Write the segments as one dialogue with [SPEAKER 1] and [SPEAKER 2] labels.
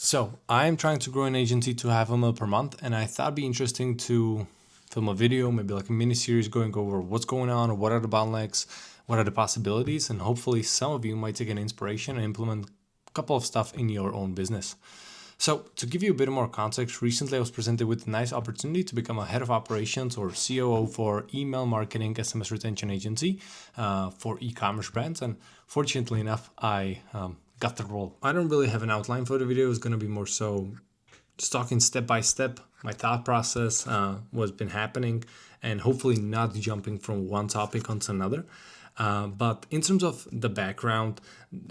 [SPEAKER 1] So I'm trying to grow an agency to $500,000 per month, and I thought it'd be interesting to film a video, maybe like a mini series going over what's going on, or what are the bottlenecks, what are the possibilities, and hopefully some of you might take an inspiration and implement a couple of stuff in your own business. So to give you a bit more context, recently I was presented with a nice opportunity to become a head of operations or COO for email marketing SMS retention agency for e-commerce brands. And fortunately enough, I got the role. I don't really have an outline for the video. It's going to be more so just talking step by step, my thought process, what's been happening, and hopefully not jumping from one topic onto another. But in terms of the background,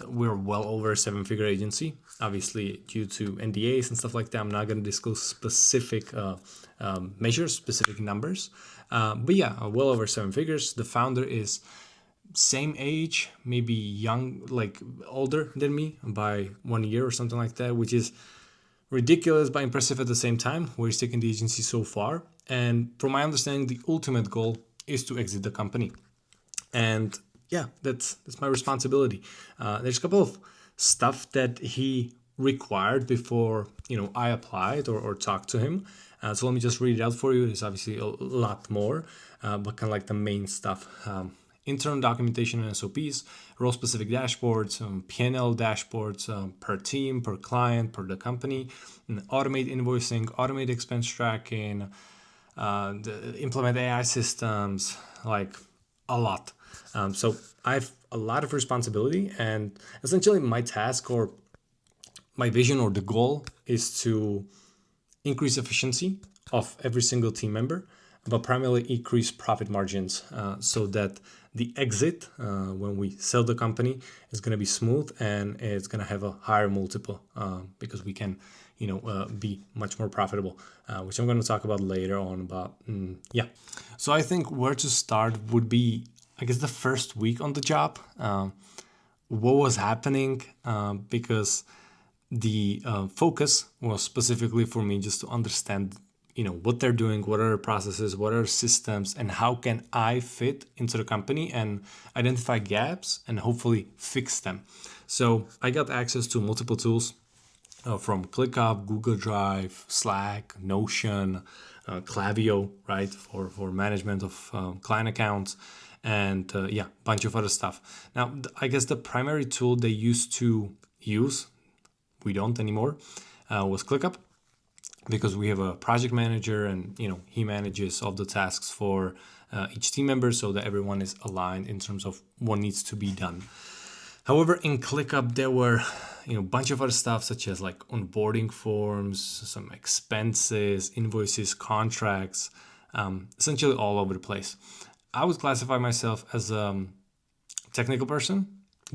[SPEAKER 1] we're well over a seven-figure agency. Obviously, due to NDAs and stuff like that, I'm not going to disclose specific measures, specific numbers. But yeah, well over seven figures. The founder is same age, maybe young, like older than me by 1 year or something like that, which is ridiculous but impressive at the same time. We're taking the agency so far. And from my understanding, the ultimate goal is to exit the company. And yeah, that's my responsibility. There's a couple of stuff that he required before I applied or talked to him. So let me just read it out for you. There's obviously a lot more, but kind of like the main stuff. Internal documentation and SOPs, role-specific dashboards, P&L dashboards per team, per client, per the company, automate invoicing, automate expense tracking, implement AI systems, like a lot. So I have a lot of responsibility, and essentially my task or my vision or the goal is to increase efficiency of every single team member, but primarily increase profit margins so that the exit when we sell the company is going to be smooth and it's going to have a higher multiple because we can be much more profitable, which I'm going to talk about later on. But yeah, so I think where to start would be, I guess, the first week on the job. What was happening, because the focus was specifically for me just to understand what they're doing, what are processes, what are systems, and how can I fit into the company and identify gaps and hopefully fix them. So I got access to multiple tools from ClickUp, Google Drive, Slack, Notion, Klaviyo, right, for management of client accounts, and a bunch of other stuff. Now, I guess the primary tool they used to use, we don't anymore, was ClickUp, because we have a project manager and he manages all the tasks for each team member so that everyone is aligned in terms of what needs to be done. However, in ClickUp there were a bunch of other stuff such as like onboarding forms, some expenses, invoices, contracts, essentially all over the place. I would classify myself as a technical person.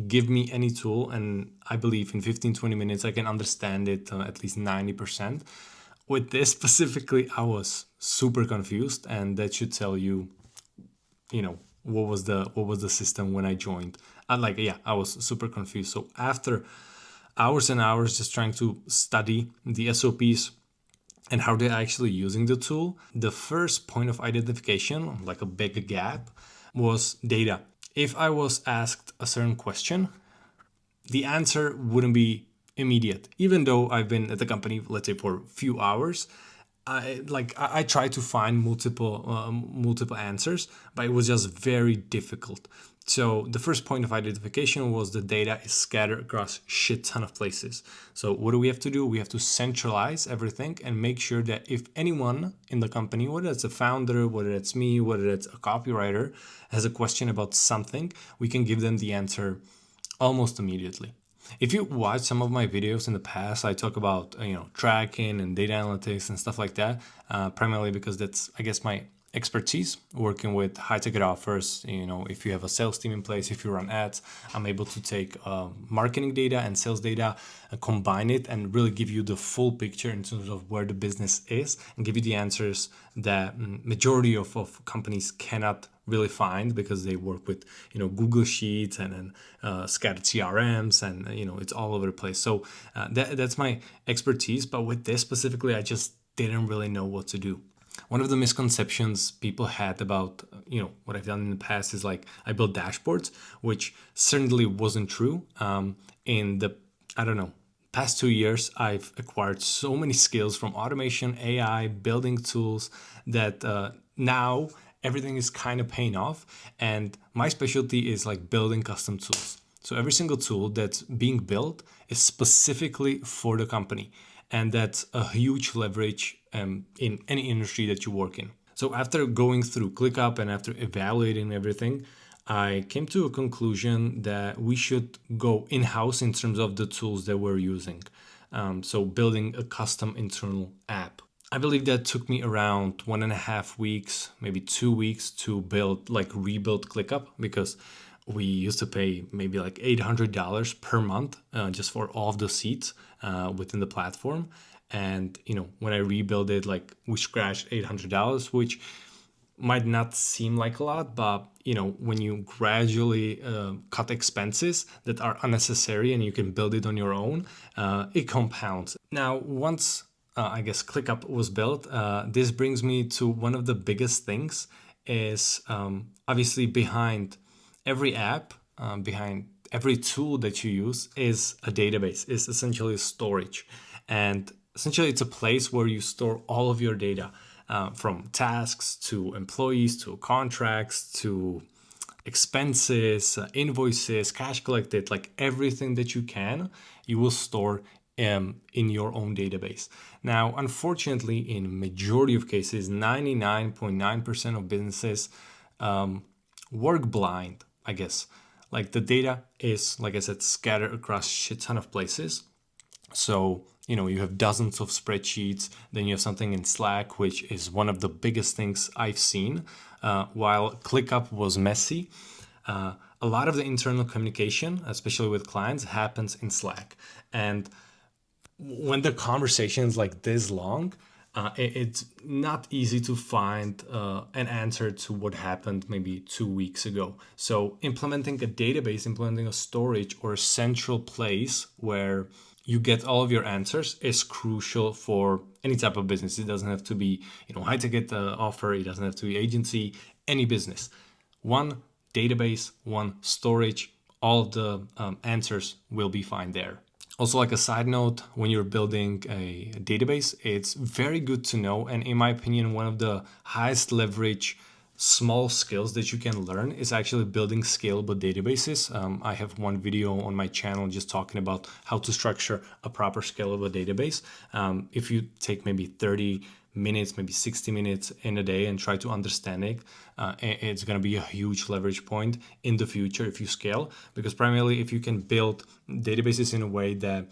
[SPEAKER 1] Give me any tool and I believe in 15-20 minutes I can understand it at least 90%. With this specifically, I was super confused, and that should tell you, what was the system when I joined. I was super confused. So after hours and hours just trying to study the SOPs and how they're actually using the tool, the first point of identification, like a big gap, was data. If I was asked a certain question, the answer wouldn't be immediate. Even though I've been at the company, let's say, for a few hours, I tried to find multiple answers, but it was just very difficult. So the first point of identification was the data is scattered across shit ton of places. So what do we have to do? We have to centralize everything and make sure that if anyone in the company, whether it's a founder, whether it's me, whether it's a copywriter, has a question about something, we can give them the answer almost immediately. If you watch some of my videos in the past, I talk about tracking and data analytics and stuff like that, primarily because that's, I guess, my expertise, working with high-ticket offers. If you have a sales team in place, if you run ads, I'm able to take marketing data and sales data, combine it, and really give you the full picture in terms of where the business is and give you the answers that majority of companies cannot really find because they work with Google Sheets and scattered CRMs, and it's all over the place. So that's my expertise. But with this specifically, I just didn't really know what to do. One of the misconceptions people had about what I've done in the past is like I built dashboards, which certainly wasn't true. In the past 2 years, I've acquired so many skills from automation, AI, building tools that now everything is kind of paying off. And my specialty is like building custom tools. So every single tool that's being built is specifically for the company. And that's a huge leverage in any industry that you work in. So after going through ClickUp and after evaluating everything, I came to a conclusion that we should go in-house in terms of the tools that we're using. So building a custom internal app. I believe that took me around 1.5 weeks, maybe 2 weeks to rebuild ClickUp, because we used to pay maybe like $800 per month just for all of the seats within the platform. And, when I rebuilt it, like we scratched $800, which might not seem like a lot, but when you gradually cut expenses that are unnecessary and you can build it on your own, it compounds. Now, once I guess ClickUp was built, this brings me to one of the biggest things is obviously behind every app, behind every tool that you use is a database, is essentially storage. And essentially it's a place where you store all of your data, from tasks to employees to contracts to expenses, invoices, cash collected, like everything that you will store in your own database. Now, unfortunately, in majority of cases, 99.9% of businesses work blind, I guess. Like the data is, like I said, scattered across a shit ton of places. So, you have dozens of spreadsheets, then you have something in Slack, which is one of the biggest things I've seen. While ClickUp was messy, a lot of the internal communication, especially with clients, happens in Slack. And when the conversation is like this long, it's not easy to find an answer to what happened maybe 2 weeks ago. So implementing a database, implementing a storage or a central place where you get all of your answers is crucial for any type of business. It doesn't have to be, high ticket offer. It doesn't have to be agency, any business. One database, one storage, all of the answers will be fine there. Also, like a side note, when you're building a database, it's very good to know. And in my opinion, one of the highest leverage small skills that you can learn is actually building scalable databases. I have one video on my channel just talking about how to structure a proper scalable database. If you take maybe 30 minutes, maybe 60 minutes in a day and try to understand it, it's going to be a huge leverage point in the future if you scale. Because primarily, if you can build databases in a way that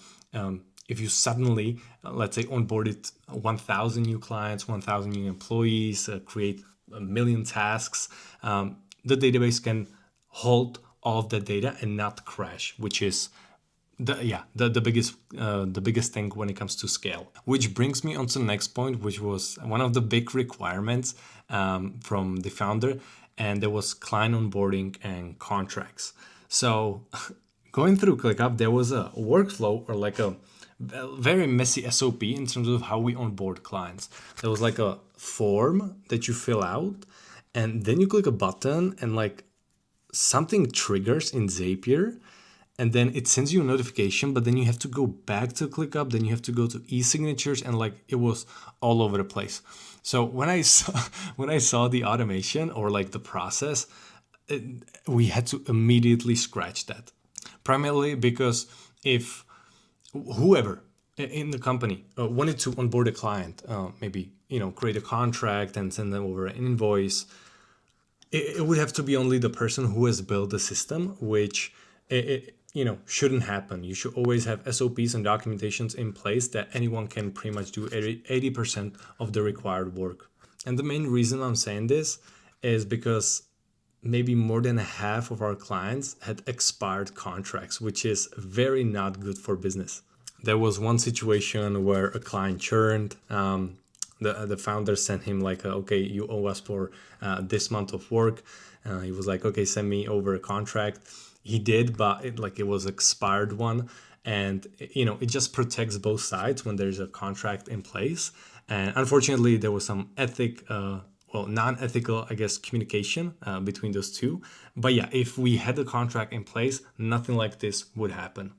[SPEAKER 1] if you suddenly, let's say, onboarded 1,000 new clients, 1,000 new employees, create a million tasks, the database can hold all of that data and not crash, which is the biggest thing when it comes to scale. Which brings me on to the next point, which was one of the big requirements from the founder, and there was client onboarding and contracts. So going through ClickUp, there was a workflow or like a very messy SOP in terms of how we onboard clients. There was like a form that you fill out, and then you click a button and like something triggers in Zapier, and then it sends you a notification, but then you have to go back to ClickUp, then you have to go to e-signatures, and like it was all over the place. So when I saw the automation or like the process, we had to immediately scratch that. Primarily because if whoever in the company wanted to onboard a client, maybe create a contract and send them over an invoice, it would have to be only the person who has built the system, which shouldn't happen. You should always have SOPs and documentations in place that anyone can pretty much do 80% of the required work. And the main reason I'm saying this is because maybe more than half of our clients had expired contracts, which is very not good for business. There was one situation where a client churned. The founder sent him like, okay, you owe us for this month of work. He was like, okay, send me over a contract. He did, but it was expired one. And, it just protects both sides when there's a contract in place. And unfortunately, there was some non-ethical, I guess, communication between those two. But yeah, if we had the contract in place, nothing like this would happen.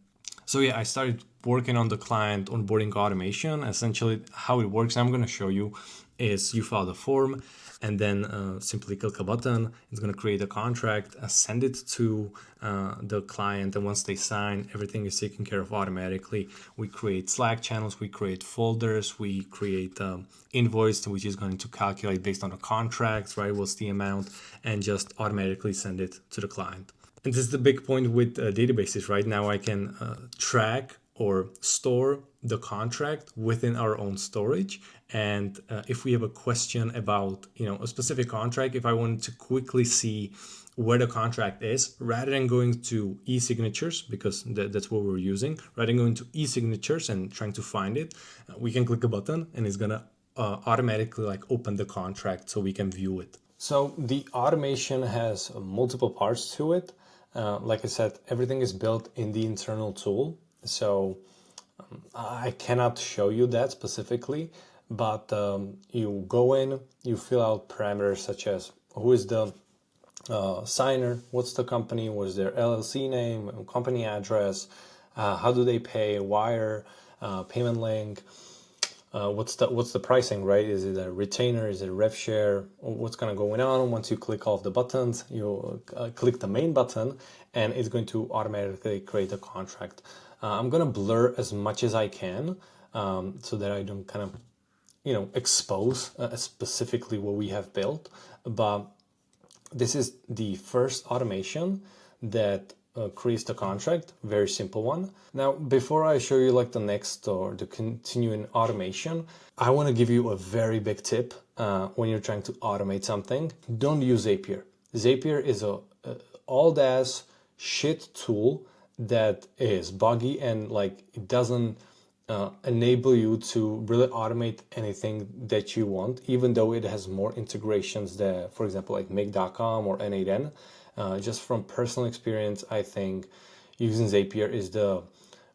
[SPEAKER 1] So yeah, I started working on the client onboarding automation. Essentially how it works, I'm going to show you, is you fill out the form and then simply click a button. It's going to create a contract, send it to the client, and once they sign, everything is taken care of automatically. We create Slack channels, we create folders, we create invoice, which is going to calculate based on the contracts, right? What's the amount, and just automatically send it to the client. And this is the big point with databases. Right now I can track or store the contract within our own storage. And if we have a question about, a specific contract, if I wanted to quickly see where the contract is, rather than going to e-signatures, because that's what we're using, rather than going to e-signatures and trying to find it, we can click a button and it's gonna automatically open the contract so we can view it. So the automation has multiple parts to it. Like I said, everything is built in the internal tool. So I cannot show you that specifically, but you go in, you fill out parameters such as who is the signer, what's the company, what's their LLC name, company address, how do they pay, wire, payment link, what's the pricing, right? Is it a retainer? Is it a rev share? What's kind of going on? Once you click all of the buttons, you click the main button, and it's going to automatically create a contract. I'm gonna blur as much as I can so that I don't kind of, expose specifically what we have built. But this is the first automation that creates the contract, very simple one. Now, before I show you the next or the continuing automation, I want to give you a very big tip when you're trying to automate something. Don't use Zapier. Zapier is a old-ass shit tool that is buggy and it doesn't enable you to really automate anything that you want, even though it has more integrations that, for example, like Make.com or N8N. Just from personal experience, I think using Zapier is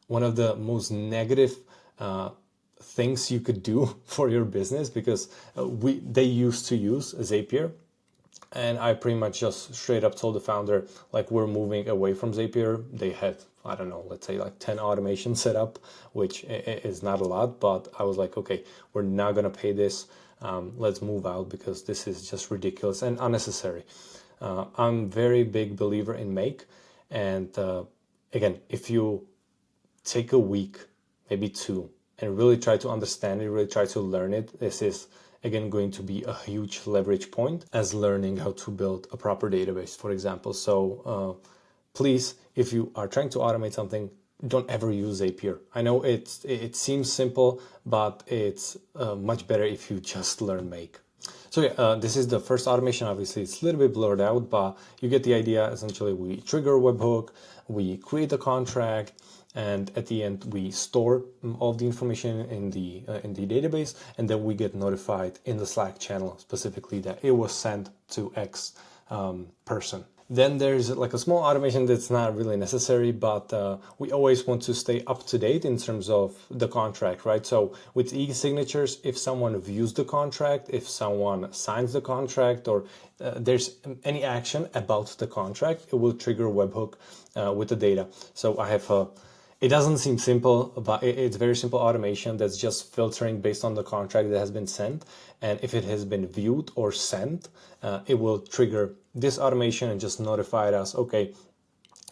[SPEAKER 1] one of the most negative things you could do for your business, because they used to use Zapier. And I pretty much just straight up told the founder, we're moving away from Zapier. They had, I don't know, let's say 10 automations set up, which is not a lot, but I was like, okay, we're not going to pay this. Let's move out because this is just ridiculous and unnecessary. I'm very big believer in Make. And again, if you take a week, maybe two, and really try to understand it, really try to learn it, this is again going to be a huge leverage point as learning how to build a proper database, for example. So please, if you are trying to automate something, don't ever use Zapier. I know it seems simple, but it's much better if you just learn Make. So yeah, this is the first automation. Obviously, it's a little bit blurred out, but you get the idea. Essentially, we trigger a webhook, we create a contract, and at the end we store all the information in the database, and then we get notified in the Slack channel specifically that it was sent to X person. Then there's a small automation that's not really necessary, but we always want to stay up to date in terms of the contract, right? So with e-signatures, if someone views the contract, if someone signs the contract, or there's any action about the contract, it will trigger a webhook with the data. So I have it doesn't seem simple, but it's very simple automation that's just filtering based on the contract that has been sent. And if it has been viewed or sent, it will trigger this automation and just notify us, okay,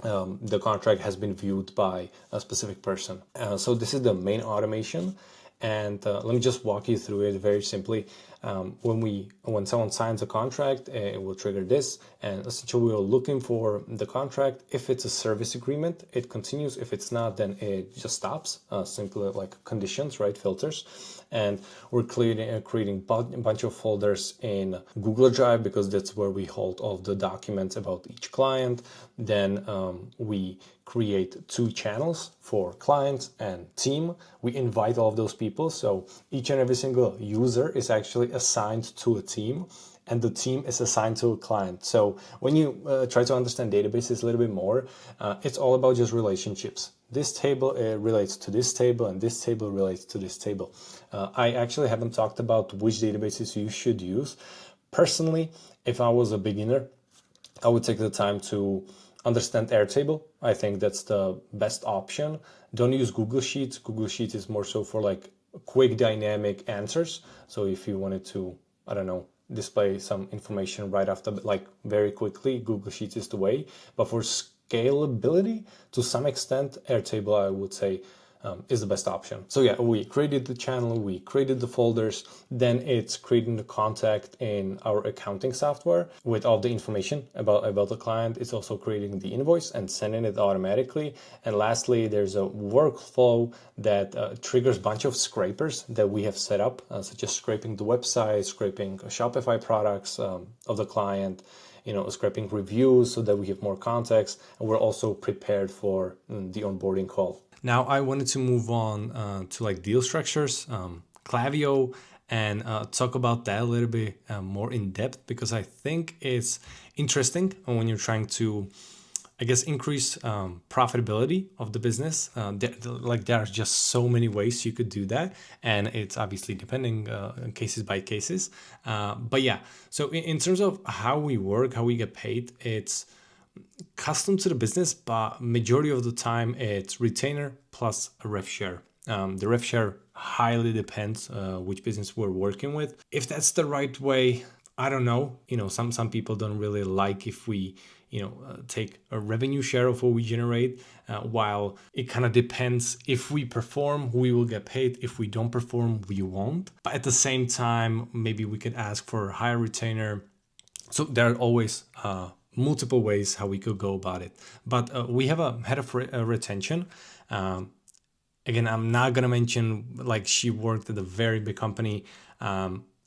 [SPEAKER 1] the contract has been viewed by a specific person. So this is the main automation. And let me just walk you through it very simply. When someone signs a contract, it will trigger this, and essentially we're looking for the contract. If it's a service agreement, it continues. If it's not, then it just stops. Simply like conditions, right? Filters. And we're creating a bunch of folders in Google Drive, because that's where we hold all of the documents about each client. Then we create 2 channels for clients and team. We invite all of those people. So each and every single user is actually assigned to a team, and the team is assigned to a client. So when you try to understand databases a little bit more, it's all about just relationships. This table relates to this table, and this table relates to this table. I actually haven't talked about which databases you should use. Personally, if I was a beginner, I would take the time to understand Airtable. I think that's the best option. Don't use Google Sheets. Google Sheets is more so for like quick dynamic answers. So if you wanted to, I don't know, display some information right after, like very quickly, Google Sheets is the way. But for scalability, to some extent, Airtable, I would say, is the best option. So yeah, we created the channel, we created the folders, then it's creating the contact in our accounting software with all the information about the client. It's also creating the invoice and sending it automatically. And lastly, there's a workflow that triggers a bunch of scrapers that we have set up, such as scraping the website, scraping Shopify products of the client, scraping reviews so that we have more context, and we're also prepared for the onboarding call. Now I wanted to move on to like deal structures, Klaviyo, and talk about that a little bit more in depth, because I think it's interesting when you're trying to, I guess, increase profitability of the business. There are just so many ways you could do that, and it's obviously depending cases by cases. But yeah, so in terms of how we work, how we get paid, it's custom to the business, but majority of the time it's retainer plus a rev share. The rev share highly depends which business we're working with. If that's the right way, I don't know. Some people don't really like if we take a revenue share of what we generate, while it kind of depends. If we perform, we will get paid. If we don't perform, we won't. But at the same time, maybe we could ask for a higher retainer. So there are always multiple ways how we could go about it. But we have a head of retention. Again, I'm not going to mention, like, she worked at a very big company,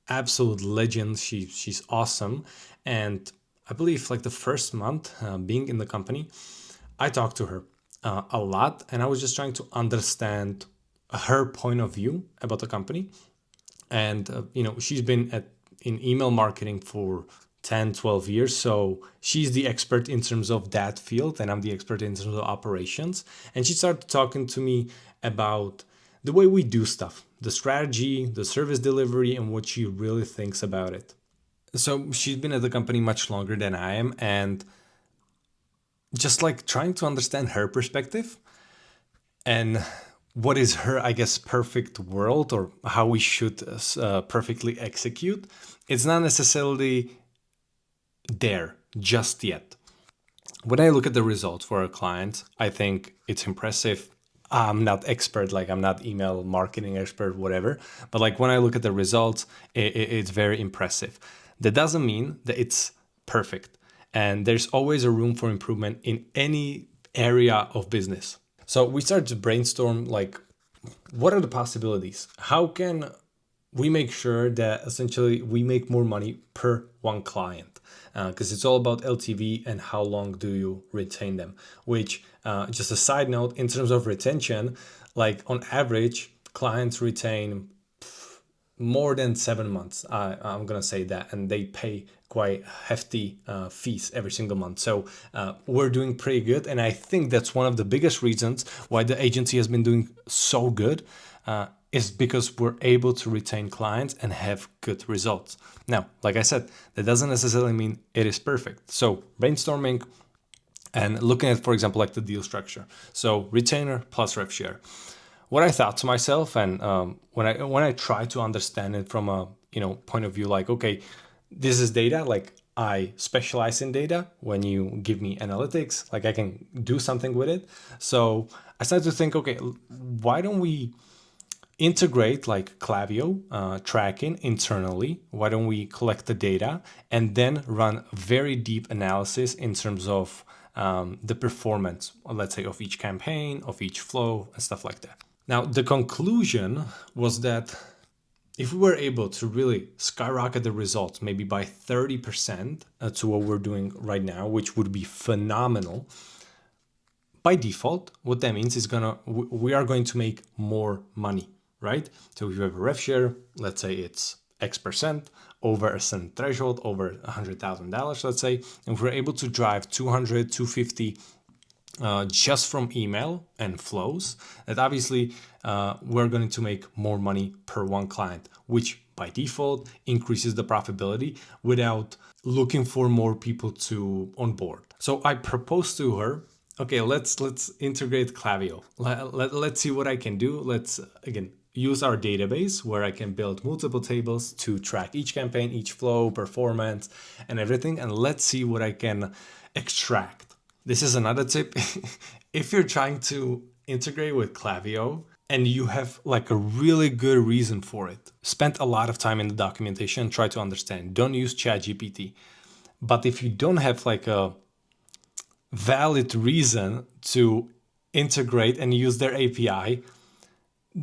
[SPEAKER 1] absolute legend. She's awesome. And I believe like the first month being in the company, I talked to her a lot, and I was just trying to understand her point of view about the company. And, she's been in email marketing for 10, 12 years. So she's the expert in terms of that field, and I'm the expert in terms of operations. And she started talking to me about the way we do stuff, the strategy, the service delivery, and what she really thinks about it. So she's been at the company much longer than I am, and just like trying to understand her perspective and what is her, I guess, perfect world, or how we should perfectly execute. It's not necessarily there just yet. When I look at the results for a client, I think it's impressive. I'm not expert, like I'm not email marketing expert, whatever. But like when I look at the results, it's very impressive. That doesn't mean that it's perfect. And there's always a room for improvement in any area of business. So we started to brainstorm, like, what are the possibilities? How can we make sure that essentially we make more money per one client? Because it's all about LTV and how long do you retain them, which just a side note, in terms of retention, like on average, clients retain more than 7 months. I'm going to say that, and they pay quite hefty fees every single month. So we're doing pretty good. And I think that's one of the biggest reasons why the agency has been doing so good, is because we're able to retain clients and have good results. Now, like I said, that doesn't necessarily mean it is perfect. So brainstorming and looking at, for example, like the deal structure. So retainer plus rev share. What I thought to myself, and when I try to understand it from a point of view, like, okay, this is data. Like, I specialize in data. When you give me analytics, like, I can do something with it. So I started to think, okay, why don't we integrate like Klaviyo tracking internally? Why don't we collect the data and then run very deep analysis in terms of the performance, let's say, of each campaign, of each flow, and stuff like that. Now, the conclusion was that if we were able to really skyrocket the results, maybe by 30% to what we're doing right now, which would be phenomenal, by default, what that means is we are going to make more money, right? So if you have a rev share, let's say it's X percent over a certain threshold, over $100,000, let's say, and if we're able to drive 200, 250 just from email and flows, that obviously we're going to make more money per one client, which by default increases the profitability without looking for more people to onboard. So I proposed to her, okay, let's integrate Klaviyo. Let's see what I can do. Let's again use our database where I can build multiple tables to track each campaign, each flow, performance, and everything. And let's see what I can extract. This is another tip. If you're trying to integrate with Klaviyo and you have like a really good reason for it, spend a lot of time in the documentation and try to understand. Don't use ChatGPT. But if you don't have like a valid reason to integrate and use their API,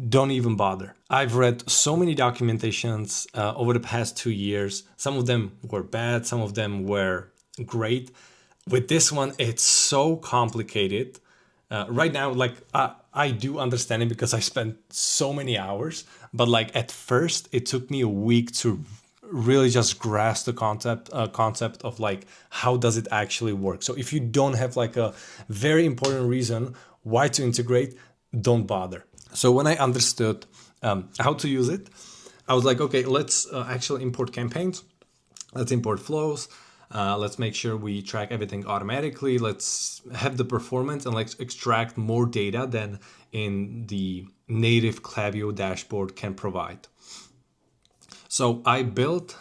[SPEAKER 1] don't even bother. I've read so many documentations over the past 2 years. Some of them were bad, some of them were great. With this one, it's so complicated. Right now, like I do understand it because I spent so many hours, but like at first it took me a week to really just grasp the concept of like how does it actually work. So if you don't have like a very important reason why to integrate, don't bother. So when I understood how to use it, I was like, okay, let's actually import campaigns, let's import flows, let's make sure we track everything automatically, let's have the performance, and let's extract more data than in the native Klaviyo dashboard can provide. So I built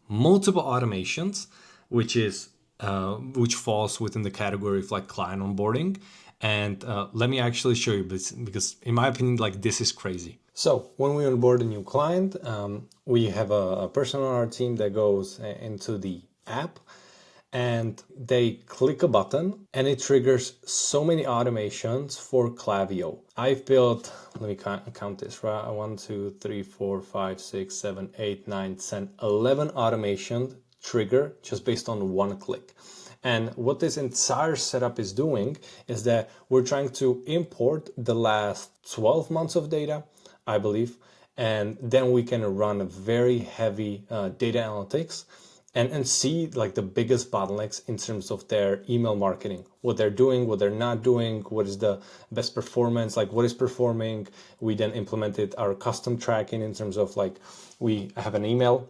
[SPEAKER 1] multiple automations, which falls within the category of like client onboarding. And let me actually show you this, because in my opinion, like this is crazy. So when we onboard a new client, we have a person on our team that goes into the app and they click a button and it triggers so many automations for Klaviyo. I've built, let me count this, right? 1, 2, 3, 4, 5, 6, 7, 8, 9, 10, 11 automation trigger just based on one click. And what this entire setup is doing is that we're trying to import the last 12 months of data, I believe, and then we can run a very heavy data analytics and see like the biggest bottlenecks in terms of their email marketing, what they're doing, what they're not doing, what is the best performance, like what is performing. We then implemented our custom tracking in terms of like we have an email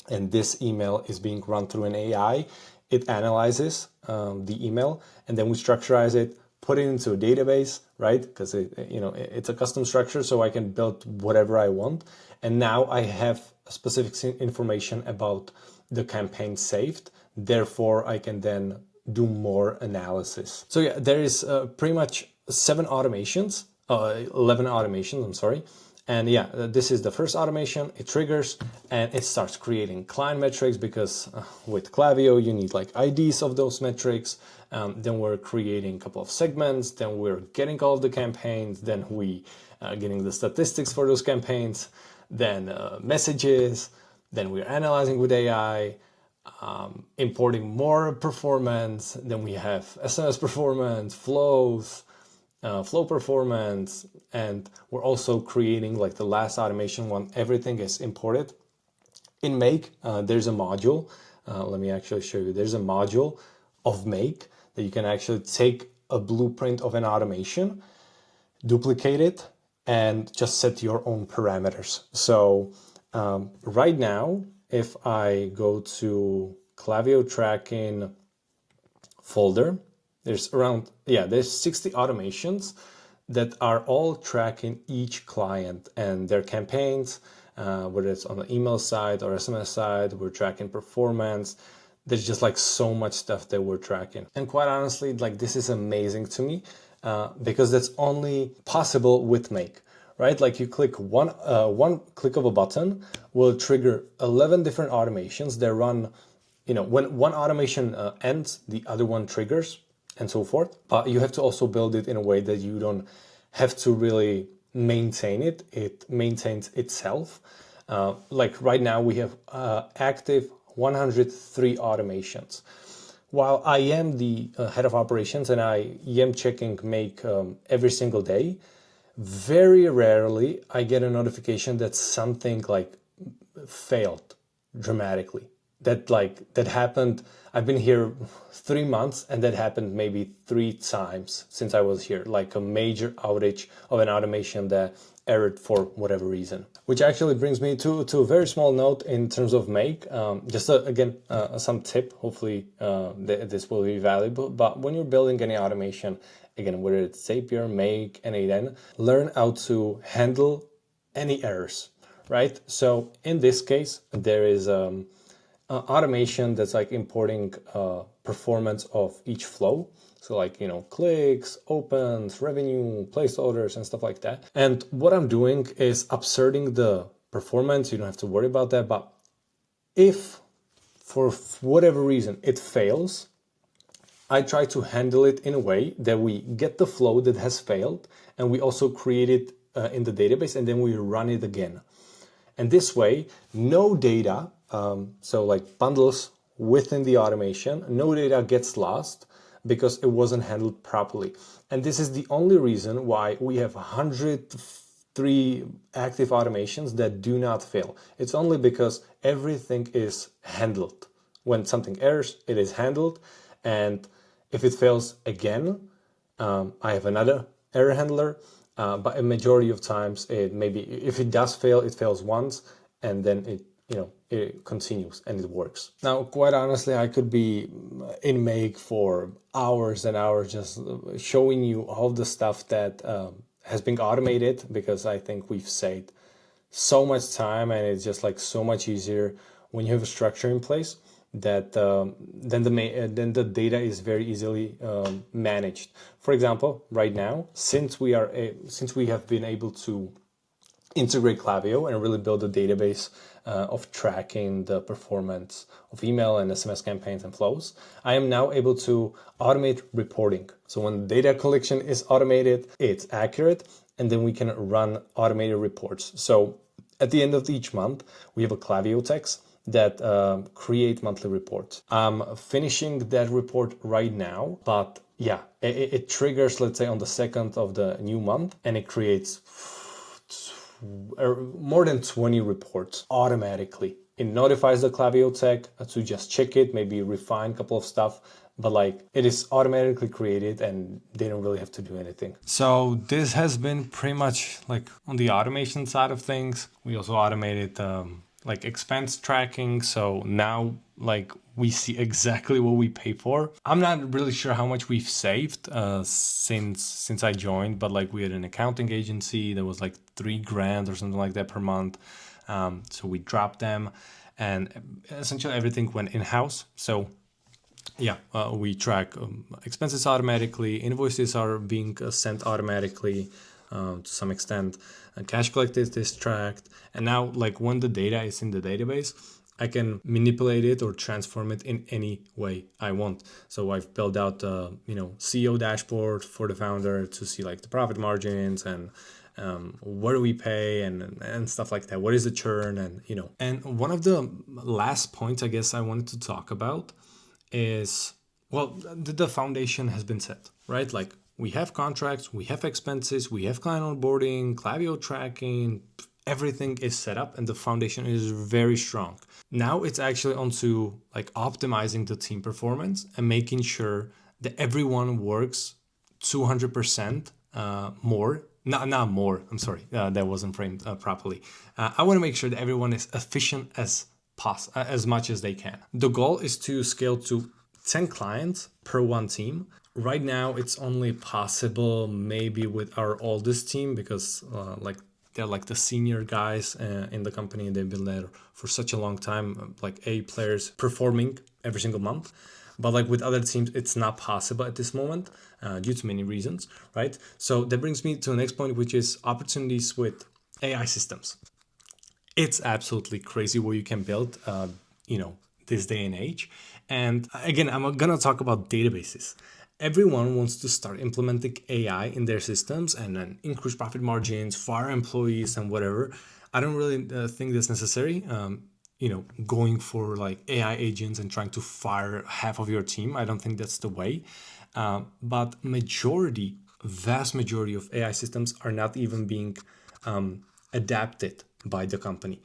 [SPEAKER 1] and this email is being run through an AI. It analyzes the email and then we structurize it, put it into a database, right? Because it's a custom structure, so I can build whatever I want. And now I have specific information about the campaign saved. Therefore, I can then do more analysis. So yeah, there is pretty much 11 automations, I'm sorry. And yeah, this is the first automation. It triggers and it starts creating client metrics because with Klaviyo, you need like IDs of those metrics. Then we're creating a couple of segments. Then we're getting all of the campaigns. Then we getting the statistics for those campaigns. Then messages. Then we're analyzing with AI, importing more performance. Then we have SMS performance, flows, flow performance, and we're also creating like the last automation when everything is imported. In Make, there's a module. Let me actually show you. There's a module of Make that you can actually take a blueprint of an automation, duplicate it, and just set your own parameters. So right now, if I go to Klaviyo tracking folder, there's 60 automations that are all tracking each client and their campaigns, whether it's on the email side or SMS side. We're tracking performance. There's just like so much stuff that we're tracking. And quite honestly, like this is amazing to me because that's only possible with Make, right? Like you click one click of a button will trigger 11 different automations. They run, when one automation ends, the other one triggers, and so forth. But you have to also build it in a way that you don't have to really maintain it. It maintains itself. Like right now we have active 103 automations. While I am the head of operations and I am checking Make every single day, very rarely I get a notification that something like failed dramatically. That happened. I've been here 3 months and that happened maybe 3 times since I was here, like a major outage of an automation that errored for whatever reason. Which actually brings me to a very small note in terms of Make. Just again, some tip, hopefully this will be valuable, but when you're building any automation, again, whether it's Zapier, Make, N8N, learn how to handle any errors, right? So in this case, there is automation that's like importing performance of each flow. So like, clicks, opens, revenue, place orders, and stuff like that. And what I'm doing is upserting the performance. You don't have to worry about that. But if for whatever reason it fails, I try to handle it in a way that we get the flow that has failed and we also create it in the database and then we run it again. And this way, no data, so like bundles within the automation, no data gets lost because it wasn't handled properly. And this is the only reason why we have 103 active automations that do not fail. It's only because everything is handled. When something errors, it is handled. And if it fails again, I have another error handler. But a majority of times, if it does fail, it fails once, and then it continues and it works. Now, quite honestly, I could be in Make for hours and hours just showing you all the stuff that has been automated, because I think we've saved so much time and it's just like so much easier when you have a structure in place that then the data is very easily managed. For example, right now, since we have been able to integrate Klaviyo and really build a database of tracking the performance of email and SMS campaigns and flows, I am now able to automate reporting. So when data collection is automated, it's accurate, and then we can run automated reports. So at the end of each month, we have a Klaviyo text that create monthly reports. I'm finishing that report right now, but yeah, it triggers, let's say, on the 2nd of the new month, and it creates more than 20 reports automatically. It notifies the Klaviyo tech to just check it, maybe refine a couple of stuff, but like it is automatically created and they don't really have to do anything. So this has been pretty much like on the automation side of things. We also automated like expense tracking. So now like we see exactly what we pay for. I'm not really sure how much we've saved since I joined, but like we had an accounting agency that was like $3,000 or something like that per month. So we dropped them and essentially everything went in-house. So yeah, we track expenses automatically. Invoices are being sent automatically to some extent. Cash collected is tracked. And now, like when the data is in the database, I can manipulate it or transform it in any way I want. So I've built out CEO dashboard for the founder to see like the profit margins and what do we pay and stuff like that. What is the churn And one of the last points I guess I wanted to talk about is, well, the foundation has been set, right? Like we have contracts, we have expenses, we have client onboarding, Klaviyo tracking, everything is set up and the foundation is very strong. Now it's actually onto like optimizing the team performance and making sure that everyone works 200% more. Not more, I'm sorry, that wasn't framed properly. I want to make sure that everyone is efficient as much as they can. The goal is to scale to 10 clients per one team. Right now, it's only possible maybe with our oldest team because they're like the senior guys in the company and they've been there for such a long time, like A players performing every single month. But like with other teams, it's not possible at this moment due to many reasons, right? So that brings me to the next point, which is opportunities with AI systems. It's absolutely crazy what you can build, this day and age. And again, I'm going to talk about databases. Everyone wants to start implementing AI in their systems and then increase profit margins, fire employees and whatever. I don't really think that's necessary. Going for like AI agents and trying to fire half of your team. I don't think that's the way. But vast majority of AI systems are not even being adapted by the company.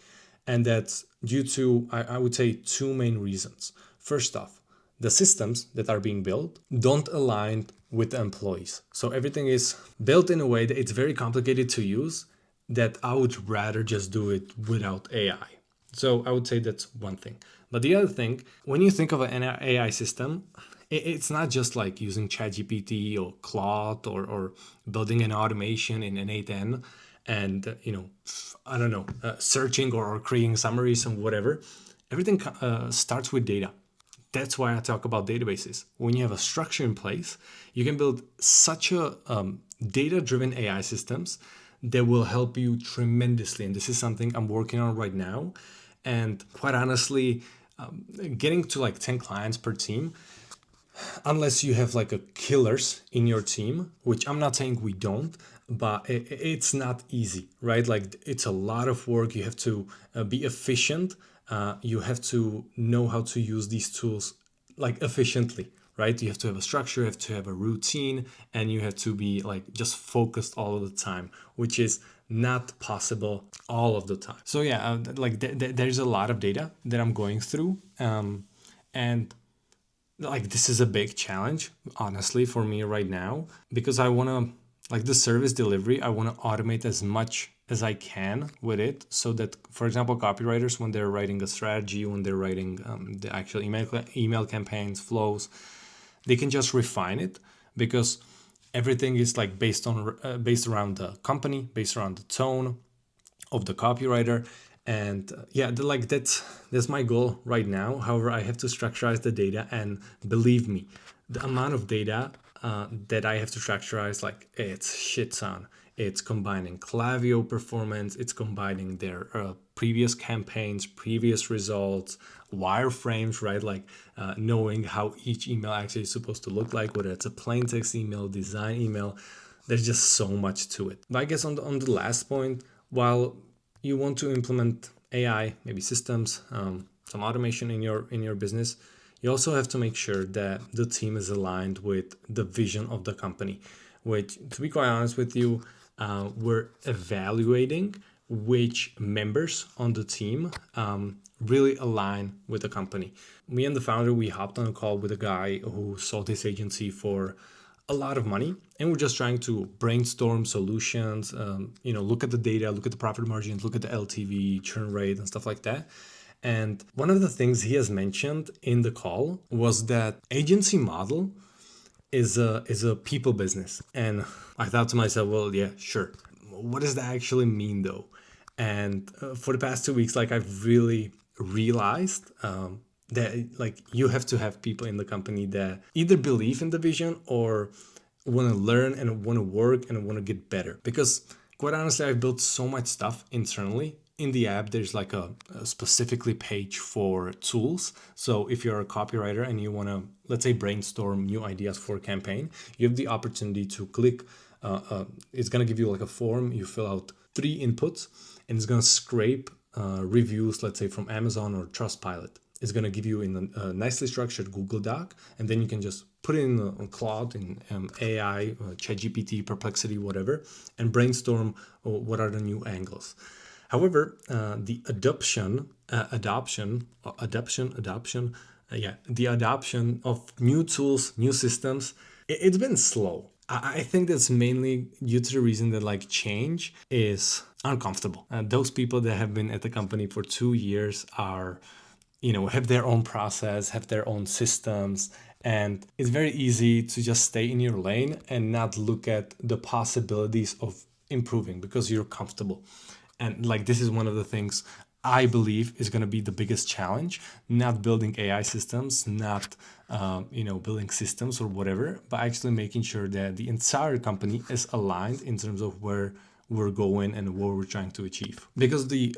[SPEAKER 1] And that's due to, I would say, two main reasons. First off, the systems that are being built don't align with the employees. So everything is built in a way that it's very complicated to use, that I would rather just do it without AI. So I would say that's one thing. But the other thing, when you think of an AI system, it's not just like using ChatGPT or Claude or building an automation in an 8N and, I don't know, searching or creating summaries and whatever. Everything starts with data. That's why I talk about databases. When you have a structure in place, you can build such a data-driven AI systems that will help you tremendously. And this is something I'm working on right now. And quite honestly, getting to like 10 clients per team, unless you have like a killers in your team, which I'm not saying we don't, but it's not easy, right? Like it's a lot of work. You have to be efficient. You have to know how to use these tools like efficiently, right? You have to have a structure, you have to have a routine, and you have to be like just focused all of the time, which is not possible all of the time. So yeah, there's a lot of data that I'm going through, and like this is a big challenge, honestly, for me right now, because I want to like the service delivery, I want to automate as much as I can with it, so that, for example, copywriters, when they're writing a strategy, when they're writing the actual email campaigns, flows, they can just refine it, because everything is like based around the company, based around the tone of the copywriter. And that's my goal right now. However, I have to structurize the data, and believe me, the amount of data that I have to structurize, like it's shit ton. It's combining Klaviyo performance, it's combining their previous campaigns, previous results, wireframes, right? Like knowing how each email actually is supposed to look like, whether it's a plain text email, design email. There's just so much to it. But I guess on the last point, while you want to implement AI, maybe systems, some automation in your business, you also have to make sure that the team is aligned with the vision of the company. Which, to be quite honest with you, we're evaluating which members on the team really align with the company. Me and the founder, we hopped on a call with a guy who sold his agency for a lot of money, and we're just trying to brainstorm solutions, look at the data, look at the profit margins, look at the LTV, churn rate, and stuff like that. And one of the things he has mentioned in the call was that agency model is a people business. And I thought to myself, well, yeah, sure. What does that actually mean though? And for the past 2 weeks, like I've really realized that like you have to have people in the company that either believe in the vision or want to learn and want to work and want to get better. Because quite honestly, I've built so much stuff internally. In the app, there's like a specifically page for tools. So if you're a copywriter and you want to, let's say, brainstorm new ideas for a campaign, you have the opportunity to click. It's going to give you like a form. You fill out 3 inputs, and it's going to scrape reviews, let's say from Amazon or Trustpilot. It's going to give you in a nicely structured Google Doc, and then you can just put it in on Claude, in AI, ChatGPT, Perplexity, whatever, and brainstorm what are the new angles. However, the adoption of new tools, new systems, it's been slow. I think that's mainly due to the reason that like change is uncomfortable. Those people that have been at the company for 2 years are, have their own process, have their own systems, and it's very easy to just stay in your lane and not look at the possibilities of improving because you're comfortable. And like this is one of the things I believe is going to be the biggest challenge, not building AI systems, not building systems or whatever, but actually making sure that the entire company is aligned in terms of where we're going and what we're trying to achieve. Because the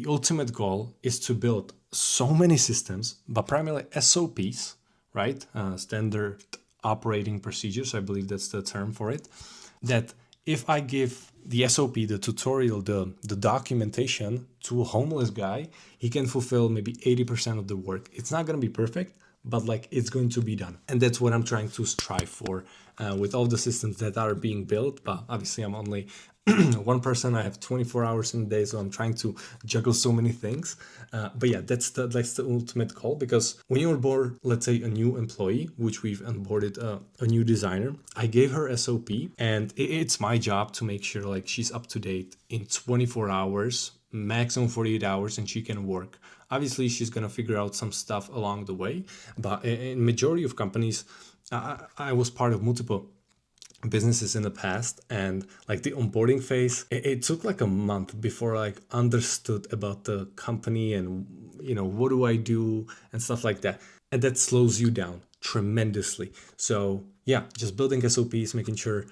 [SPEAKER 1] ultimate goal is to build so many systems, but primarily SOPs, right? Standard operating procedures, I believe that's the term for it, that if I give the SOP, the tutorial, the documentation to a homeless guy, he can fulfill maybe 80% of the work. It's not going to be perfect, but like it's going to be done. And that's what I'm trying to strive for with all the systems that are being built. But obviously I'm only one person, I have 24 hours in a day, so I'm trying to juggle so many things. But yeah, that's the ultimate goal, because when you onboard, let's say, a new employee, which we've onboarded a new designer, I gave her SOP, and it's my job to make sure like she's up to date in 24 hours, maximum 48 hours, and she can work. Obviously, she's gonna figure out some stuff along the way, but in majority of companies, I was part of multiple businesses in the past, and like the onboarding phase, it took like a month before I like understood about the company and what do I do and stuff like that, and that slows you down tremendously. So yeah, just building SOPs, making sure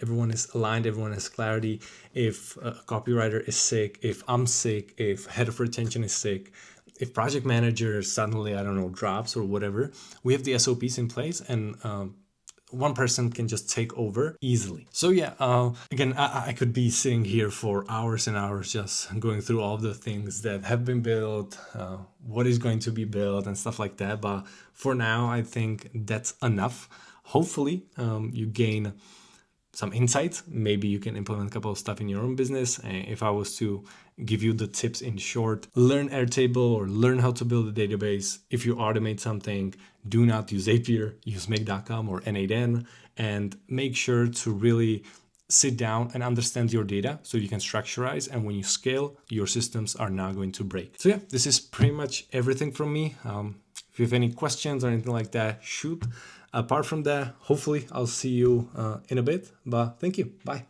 [SPEAKER 1] everyone is aligned, everyone has clarity. If a copywriter is sick, if I'm sick, if head of retention is sick, if project manager suddenly, I don't know, drops or whatever, we have the SOPs in place, and one person can just take over easily. So yeah, again, I could be sitting here for hours and hours just going through all the things that have been built, what is going to be built and stuff like that. But for now, I think that's enough. Hopefully, you gain some insights. Maybe you can implement a couple of stuff in your own business. If I was to give you the tips in short, learn Airtable or learn how to build a database. If you automate something, do not use Zapier, use Make.com or N8N, and make sure to really sit down and understand your data so you can structurize, and when you scale, your systems are not going to break. So yeah, this is pretty much everything from me. If you have any questions or anything like that, shoot. Apart from that, hopefully I'll see you in a bit, but thank you. Bye.